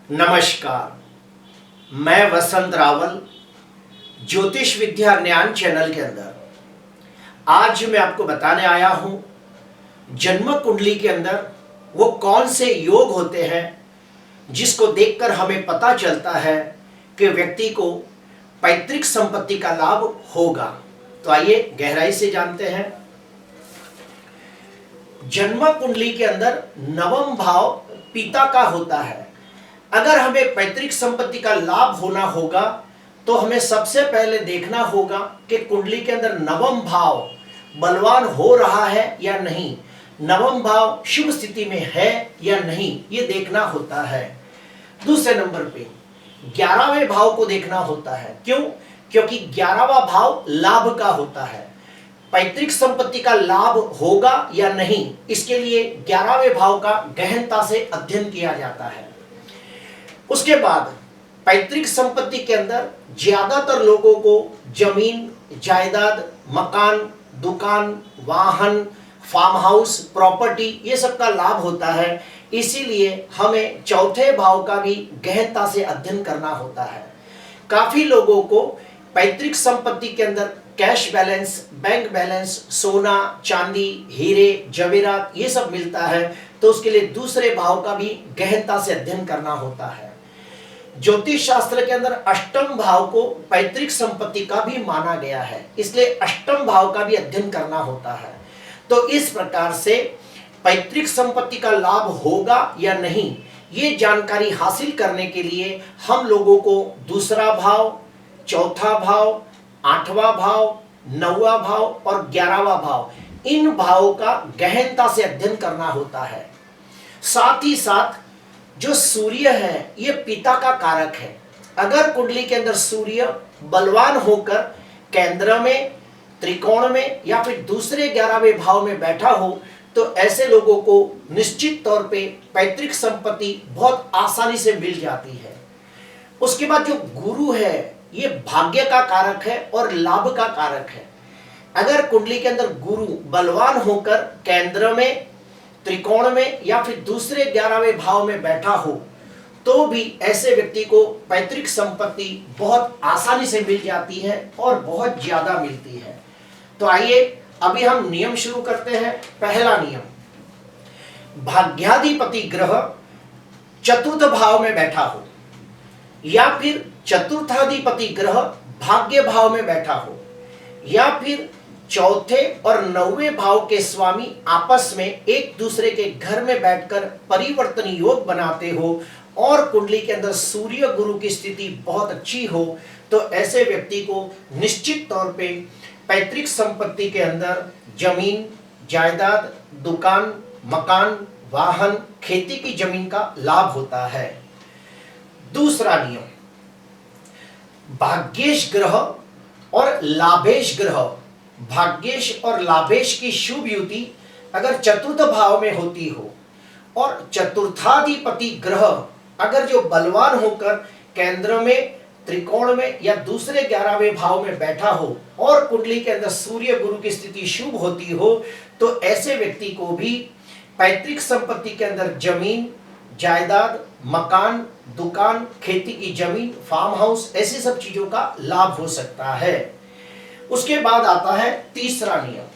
नमस्कार, मैं वसंत रावल ज्योतिष विद्या ज्ञान चैनल के अंदर आज मैं आपको बताने आया हूं जन्म कुंडली के अंदर वो कौन से योग होते हैं जिसको देखकर हमें पता चलता है कि व्यक्ति को पैतृक संपत्ति का लाभ होगा। तो आइए गहराई से जानते हैं। जन्म कुंडली के अंदर नवम भाव पिता का होता है। अगर हमें पैतृक संपत्ति का लाभ होना होगा तो हमें सबसे पहले देखना होगा कि कुंडली के अंदर नवम भाव बलवान हो रहा है या नहीं, नवम भाव शुभ स्थिति में है या नहीं, ये देखना होता है। दूसरे नंबर पे 11वें भाव को देखना होता है। क्यों? क्योंकि 11वां भाव लाभ का होता है। पैतृक संपत्ति का लाभ होगा या नहीं, इसके लिए 11वें भाव का गहनता से अध्ययन किया जाता है। उसके बाद पैतृक संपत्ति के अंदर ज्यादातर लोगों को जमीन, जायदाद, मकान, दुकान, वाहन, फार्म हाउस, प्रॉपर्टी, ये सब का लाभ होता है। इसीलिए हमें चौथे भाव का भी गहनता से अध्ययन करना होता है। काफी लोगों को पैतृक संपत्ति के अंदर कैश बैलेंस, बैंक बैलेंस, सोना, चांदी, हीरे, जवेरात, ये सब मिलता है, तो उसके लिए दूसरे भाव का भी गहनता से अध्ययन करना होता है। ज्योतिष शास्त्र के अंदर अष्टम भाव को पैतृक संपत्ति का भी माना गया है, इसलिए अष्टम भाव का भी अध्ययन करना होता है। तो इस प्रकार से पैतृक संपत्ति का लाभ होगा या नहीं, ये जानकारी हासिल करने के लिए हम लोगों को दूसरा भाव, चौथा भाव, 8वां भाव, 9वां भाव और 11वां भाव, इन भावों का गहनता से अध्ययन करना होता है। साथ ही साथ जो सूर्य है ये पिता का कारक है। अगर कुंडली के अंदर सूर्य बलवान होकर केंद्र में, त्रिकोण में या फिर दूसरे 11वें भाव में बैठा हो तो ऐसे लोगों को निश्चित तौर पे पैतृक संपत्ति बहुत आसानी से मिल जाती है। उसके बाद जो गुरु है ये भाग्य का कारक है और लाभ का कारक है। अगर कुंडली के अंदर गुरु बलवान होकर केंद्र में, त्रिकोण में या फिर दूसरे 11वें भाव में बैठा हो तो भी ऐसे व्यक्ति को पैतृक संपत्ति बहुत आसानी से मिल जाती है और बहुत ज्यादा मिलती है। तो आइए अभी हम नियम शुरू करते हैं। पहला नियम, भाग्याधिपति ग्रह चतुर्थ भाव में बैठा हो या फिर चतुर्थाधिपति ग्रह भाग्य भाव में बैठा हो या फिर चौथे और 9वें भाव के स्वामी आपस में एक दूसरे के घर में बैठकर परिवर्तन योग बनाते हो और कुंडली के अंदर सूर्य गुरु की स्थिति बहुत अच्छी हो तो ऐसे व्यक्ति को निश्चित तौर पे पैतृक संपत्ति के अंदर जमीन, जायदाद, दुकान, मकान, वाहन, खेती की जमीन का लाभ होता है। दूसरा नियम, भाग्येश ग्रह और लाभेश ग्रह, भाग्येश और लाभेश की शुभ युति अगर चतुर्थ भाव में होती हो और चतुर्थाधिपति ग्रह अगर जो बलवान होकर केंद्र में, त्रिकोण में या दूसरे 11वें भाव में बैठा हो और कुंडली के अंदर सूर्य गुरु की स्थिति शुभ होती हो तो ऐसे व्यक्ति को भी पैतृक संपत्ति के अंदर जमीन, जायदाद, मकान, दुकान, खेती की जमीन, फार्म हाउस, ऐसी सब चीजों का लाभ हो सकता है। उसके बाद आता है तीसरा नियम,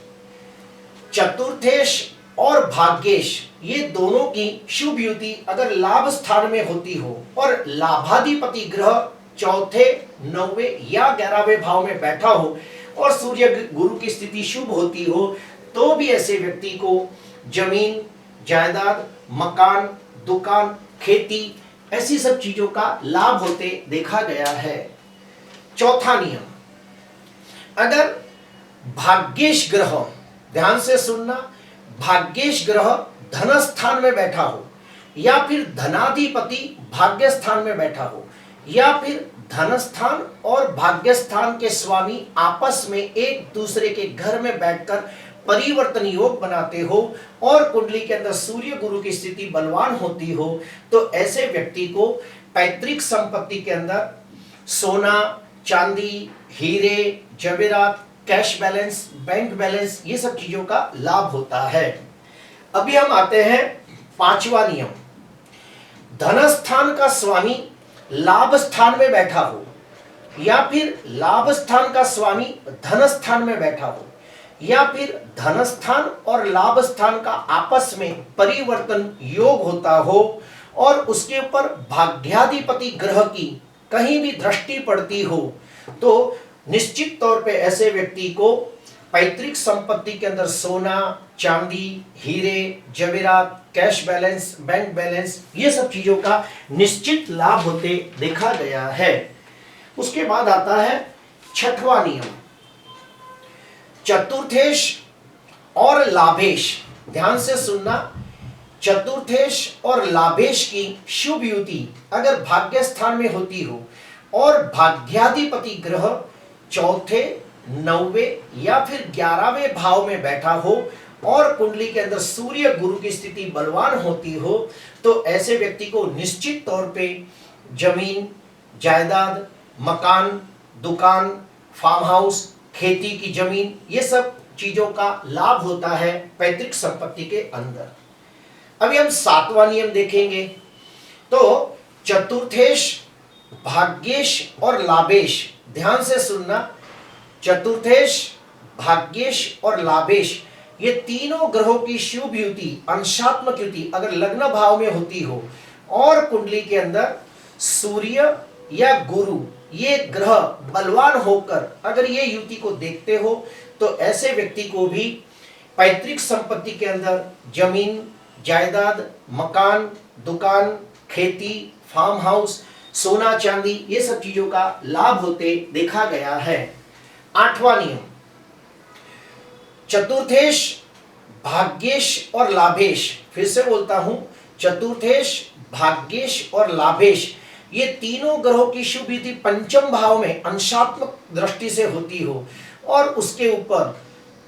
चतुर्थेश और भाग्येश ये दोनों की शुभ युति अगर लाभ स्थान में होती हो और लाभाधिपति ग्रह चौथे, 9वें या 11वें भाव में बैठा हो और सूर्य गुरु की स्थिति शुभ होती हो तो भी ऐसे व्यक्ति को जमीन, जायदाद, मकान, दुकान, खेती, ऐसी सब चीजों का लाभ होते देखा गया है। चौथा नियम, अगर भाग्येश ग्रह, ध्यान से सुनना, भाग्येश ग्रह धन स्थान में बैठा हो या फिर धनाधिपति भाग्य स्थान में बैठा हो या फिर धन स्थान और भाग्य स्थान के स्वामी आपस में एक दूसरे के घर में बैठकर परिवर्तन योग बनाते हो और कुंडली के अंदर सूर्य गुरु की स्थिति बलवान होती हो तो ऐसे व्यक्ति को पैतृक संपत्ति के अंदर सोना, चांदी, हीरे, जवेरात, कैश बैलेंस, बैंक बैलेंस, ये सब चीजों का लाभ होता है। अभी हम आते हैं पांचवा नियम, धनस्थ स्थान का स्वामी लाभ स्थान में बैठा हो, या फिर लाभ स्थान का स्वामी धन स्थान में बैठा हो, या फिर धन स्थान और लाभ स्थान का आपस में परिवर्तन योग होता हो और उसके ऊपर भाग्याधिपति ग्रह की कहीं भी दृष्टि पड़ती हो, तो निश्चित तौर पे ऐसे व्यक्ति को पैतृक संपत्ति के अंदर सोना, चांदी, हीरे, जवेरात, कैश बैलेंस, बैंक बैलेंस, ये सब चीजों का निश्चित लाभ होते देखा गया है। उसके बाद आता है छठवां नियम, चतुर्थेश और लाभेश। ध्यान से सुनना, चतुर्थेश और लाभेश की शुभ युति अगर भाग्य स्थान में होती हो और भाग्याधिपति ग्रह चौथे, 9वें या फिर 11वें भाव में बैठा हो और कुंडली के अंदर सूर्य गुरु की स्थिति बलवान होती हो, तो ऐसे व्यक्ति को निश्चित तौर पे जमीन, जायदाद, मकान, दुकान, फार्म हाउस, खेती की जमीन, ये सब चीजों का लाभ होता है पैतृक संपत्ति के अंदर। अभी हम 7वां नियम देखेंगे। तो चतुर्थेश, भाग्येश और लाभेश, ध्यान से सुनना, चतुर्थेश, भाग्येश और लाभेश, ये तीनों ग्रहों की शुभ युति, अंशात्मक युति अगर लग्न भाव में होती हो और कुंडली के अंदर सूर्य या गुरु ये ग्रह बलवान होकर अगर ये युति को देखते हो, तो ऐसे व्यक्ति को भी पैतृक संपत्ति के अंदर जमीन, जायदाद, मकान, दुकान, खेती, फार्म हाउस, सोना चांदी, ये सब चीजों का लाभ होते देखा गया है। 8वां नियम, चतुर्थेश, भाग्येश और लाभेश। फिर से बोलता हूं, चतुर्थेश, भाग्येश और लाभेश, ये तीनों ग्रहों की शुभ युति पंचम भाव में अंशात्मक दृष्टि से होती हो और उसके ऊपर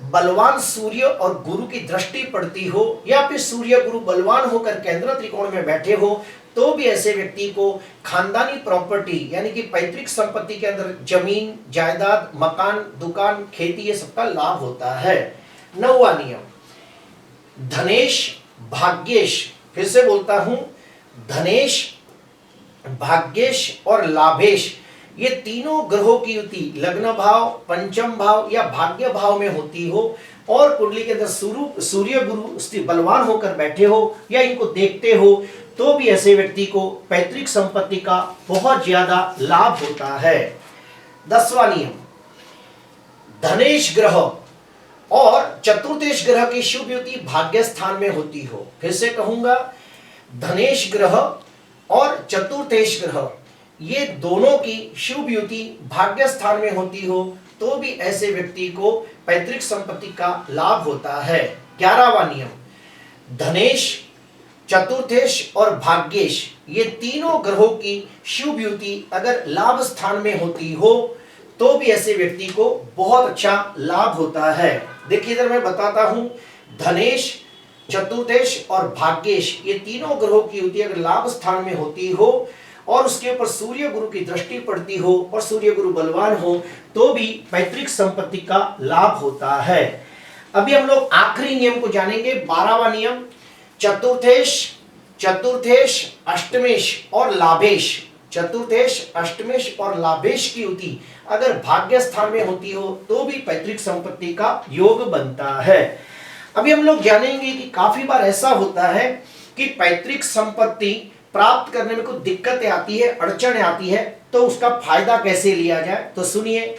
बलवान सूर्य और गुरु की दृष्टि पड़ती हो, या फिर सूर्य गुरु बलवान होकर केंद्र त्रिकोण में बैठे हो, तो भी ऐसे व्यक्ति को खानदानी प्रॉपर्टी यानी कि पैतृक संपत्ति के अंदर जमीन, जायदाद, मकान, दुकान, खेती, ये सबका लाभ होता है। 9वां नियम, धनेश, भाग्येश। फिर से बोलता हूं, धनेश, भाग्येश और लाभेश, ये तीनों ग्रहों की युति लग्न भाव, पंचम भाव या भाग्य भाव में होती हो और कुंडली के अंदर सूर्य गुरु बलवान होकर बैठे हो या इनको देखते हो, तो भी ऐसे व्यक्ति को पैतृक संपत्ति का बहुत ज्यादा लाभ होता है। 10वां नियम, धनेश ग्रह और चतुर्थेश ग्रह की शुभ युति भाग्य स्थान में होती हो। फिर से कहूंगा, धनेश ग्रह और चतुर्थेश ग्रह ये दोनों की शुभ युति भाग्य स्थान में होती हो, तो भी ऐसे व्यक्ति को पैतृक संपत्ति का लाभ होता है। 11वां नियम, धनेश, चतुर्थेश और भाग्येश, ये तीनों ग्रहों की शुभ युति अगर लाभ स्थान में होती हो, तो भी ऐसे व्यक्ति को बहुत अच्छा लाभ होता है। देखिए इधर मैं बताता हूं, धनेश, चतुर्थेश और भाग्येश, ये तीनों ग्रहों की युति अगर लाभ स्थान में होती हो और उसके ऊपर सूर्य गुरु की दृष्टि पड़ती हो और सूर्य गुरु बलवान हो, तो भी पैतृक संपत्ति का लाभ होता है। अभी हम लोग आखिरी नियम को जानेंगे, 12वां नियम, चतुर्थेश, अष्टमेश और लाभेश। चतुर्थेश, अष्टमेश और लाभेश की युति अगर भाग्य स्थान में होती हो, तो भी पैतृक संपत्ति का योग बनता है। अभी हम लोग जानेंगे कि काफी बार ऐसा होता है कि पैतृक संपत्ति प्राप्त करने में कुछ दिक्कतें आती है, अड़चन आती है, तो उसका फायदा कैसे लिया जाए। तो सुनिए,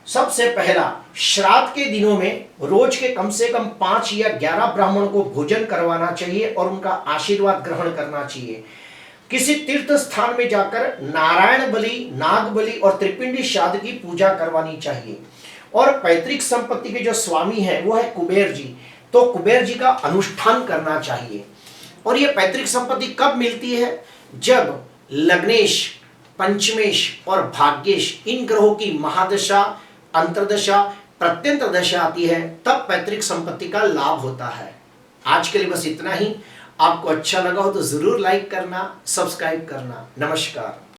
सबसे पहला, श्राद्ध के दिनों में रोज के कम से कम 5 या 11 ब्राह्मणों को भोजन करवाना चाहिए और उनका आशीर्वाद ग्रहण करना चाहिए। किसी तीर्थ स्थान में जाकर नारायण बलि, नाग बलि और त्रिपिंडी श्राद्ध की पूजा करवानी चाहिए। और पैतृक संपत्ति के जो स्वामी है वो है कुबेर जी, तो कुबेर जी का अनुष्ठान करना चाहिए। और ये पैतृक संपत्ति कब मिलती है? जब लग्नेश, पंचमेश और भाग्येश इन ग्रहों की महादशा, अंतर्दशा, प्रत्यंतर दशा आती है, तब पैतृक संपत्ति का लाभ होता है। आज के लिए बस इतना ही। आपको अच्छा लगा हो तो जरूर लाइक करना, सब्सक्राइब करना। नमस्कार।